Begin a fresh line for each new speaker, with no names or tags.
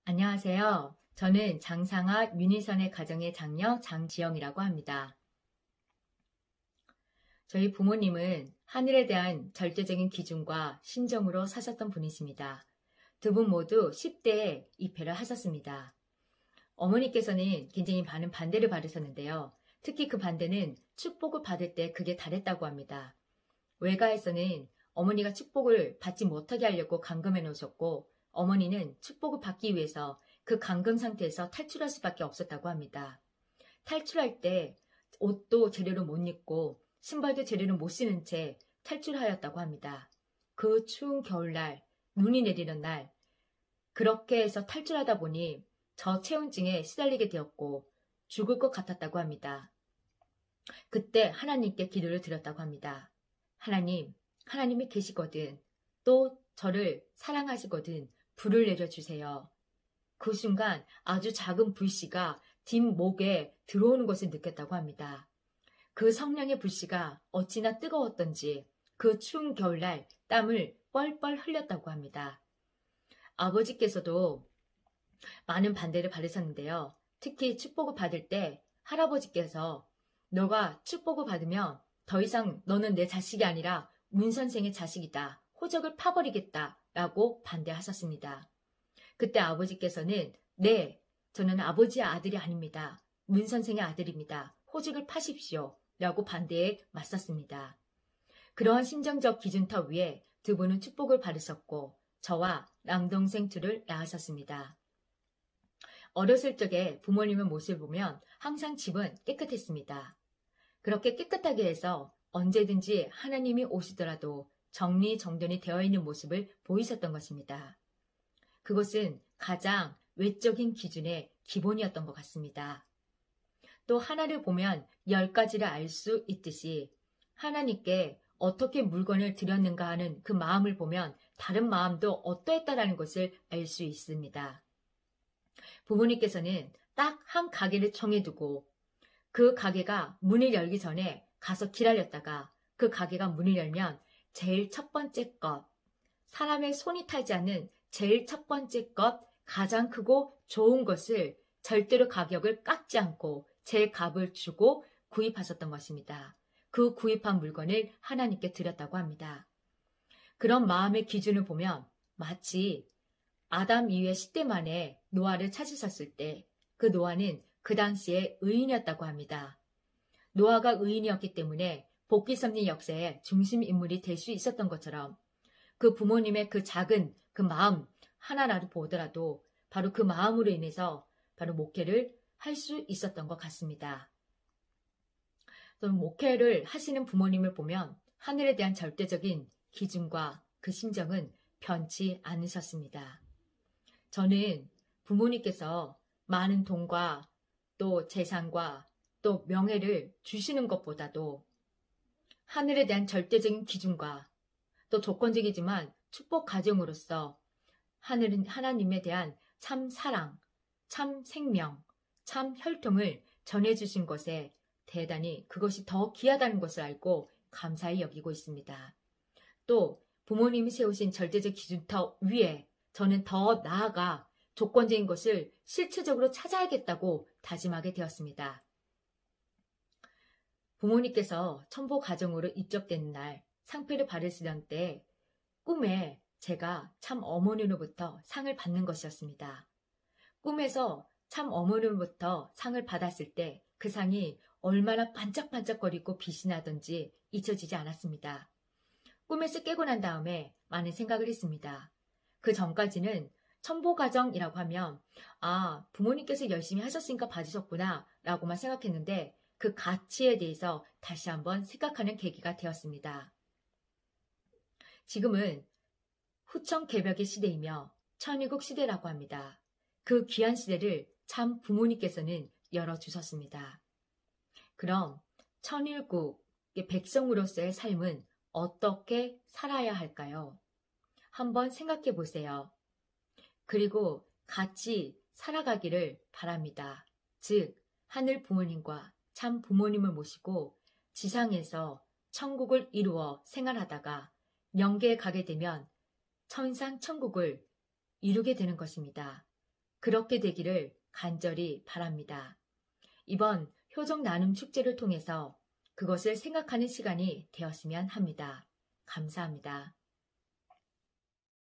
안녕하세요. 저는 장상아 윤희선의 가정의 장녀 장지영이라고 합니다. 저희 부모님은 하늘에 대한 절대적인 기준과 신정으로 사셨던 분이십니다. 두 분 모두 10대에 입회를 하셨습니다. 어머니께서는 굉장히 많은 반대를 받으셨는데요. 특히 그 반대는 축복을 받을 때 그게 다랬다고 합니다. 외가에서는 어머니가 축복을 받지 못하게 하려고 감금해 놓으셨고, 어머니는 축복을 받기 위해서 그 감금 상태에서 탈출할 수밖에 없었다고 합니다. 탈출할 때 옷도 제대로 못 입고 신발도 제대로 못 신은 채 탈출하였다고 합니다. 그 추운 겨울날, 눈이 내리는 날, 그렇게 해서 탈출하다 보니 저체온증에 시달리게 되었고 죽을 것 같았다고 합니다. 그때 하나님께 기도를 드렸다고 합니다. 하나님이 계시거든, 또 저를 사랑하시거든 불을 내려주세요. 그 순간 아주 작은 불씨가 뒷목에 들어오는 것을 느꼈다고 합니다. 그 성령의 불씨가 어찌나 뜨거웠던지 그 추운 겨울날 땀을 뻘뻘 흘렸다고 합니다. 아버지께서도 많은 반대를 받으셨는데요. 특히 축복을 받을 때 할아버지께서 너가 축복을 받으면 더 이상 너는 내 자식이 아니라 문 선생의 자식이다. 호적을 파버리겠다. 라고 반대하셨습니다. 그때 아버지께서는 네, 저는 아버지의 아들이 아닙니다. 문 선생의 아들입니다. 호적을 파십시오. 라고 반대에 맞섰습니다. 그러한 심정적 기준터 위에 두 분은 축복을 받으셨고 저와 남동생 둘을 낳으셨습니다. 어렸을 적에 부모님의 모습을 보면 항상 집은 깨끗했습니다. 그렇게 깨끗하게 해서 언제든지 하나님이 오시더라도 정리정돈이 되어 있는 모습을 보이셨던 것입니다. 그것은 가장 외적인 기준의 기본이었던 것 같습니다. 또 하나를 보면 10가지를 알 수 있듯이 하나님께 어떻게 물건을 드렸는가 하는 그 마음을 보면 다른 마음도 어떠했다라는 것을 알 수 있습니다. 부모님께서는 딱 한 가게를 정해두고 그 가게가 문을 열기 전에 가서 기다렸다가 그 가게가 문을 열면 제일 첫 번째 것, 사람의 손이 타지 않는 제일 첫 번째 것, 가장 크고 좋은 것을 절대로 가격을 깎지 않고 제 값을 주고 구입하셨던 것입니다. 그 구입한 물건을 하나님께 드렸다고 합니다. 그런 마음의 기준을 보면 마치 아담 이후에 10대 만에 노아를 찾으셨을 때 그 노아는 그 당시에 의인이었다고 합니다. 노아가 의인이었기 때문에 복귀 섭리 역사의 중심 인물이 될 수 있었던 것처럼 그 부모님의 그 작은 그 마음 하나라도 보더라도 바로 그 마음으로 인해서 바로 목회를 할 수 있었던 것 같습니다. 또 목회를 하시는 부모님을 보면 하늘에 대한 절대적인 기준과 그 심정은 변치 않으셨습니다. 저는 부모님께서 많은 돈과 또 재산과 또 명예를 주시는 것보다도 하늘에 대한 절대적인 기준과 또 조건적이지만 축복 가정으로서 하나님에 대한 참 사랑, 참 생명, 참 혈통을 전해주신 것에 대단히 그것이 더 귀하다는 것을 알고 감사히 여기고 있습니다. 또 부모님이 세우신 절대적 기준터 위에 저는 더 나아가 조건적인 것을 실체적으로 찾아야겠다고 다짐하게 되었습니다. 부모님께서 천보 가정으로 입적된 날 상패를 받으시던 때 꿈에 제가 참 어머니로부터 상을 받는 것이었습니다. 꿈에서 참 어머니로부터 상을 받았을 때 그 상이 얼마나 반짝반짝거리고 빛이 나던지 잊혀지지 않았습니다. 꿈에서 깨고 난 다음에 많은 생각을 했습니다. 그 전까지는 천보가정이라고 하면 부모님께서 열심히 하셨으니까 받으셨구나 라고만 생각했는데 그 가치에 대해서 다시 한번 생각하는 계기가 되었습니다. 지금은 후천개벽의 시대이며 천일국 시대라고 합니다. 그 귀한 시대를 참 부모님께서는 열어주셨습니다. 그럼 천일국의 백성으로서의 삶은 어떻게 살아야 할까요? 한번 생각해 보세요. 그리고 같이 살아가기를 바랍니다. 즉, 하늘 부모님과 참 부모님을 모시고 지상에서 천국을 이루어 생활하다가 영계에 가게 되면 천상 천국을 이루게 되는 것입니다. 그렇게 되기를 간절히 바랍니다. 이번 효정 나눔 축제를 통해서 그것을 생각하는 시간이 되었으면 합니다. 감사합니다.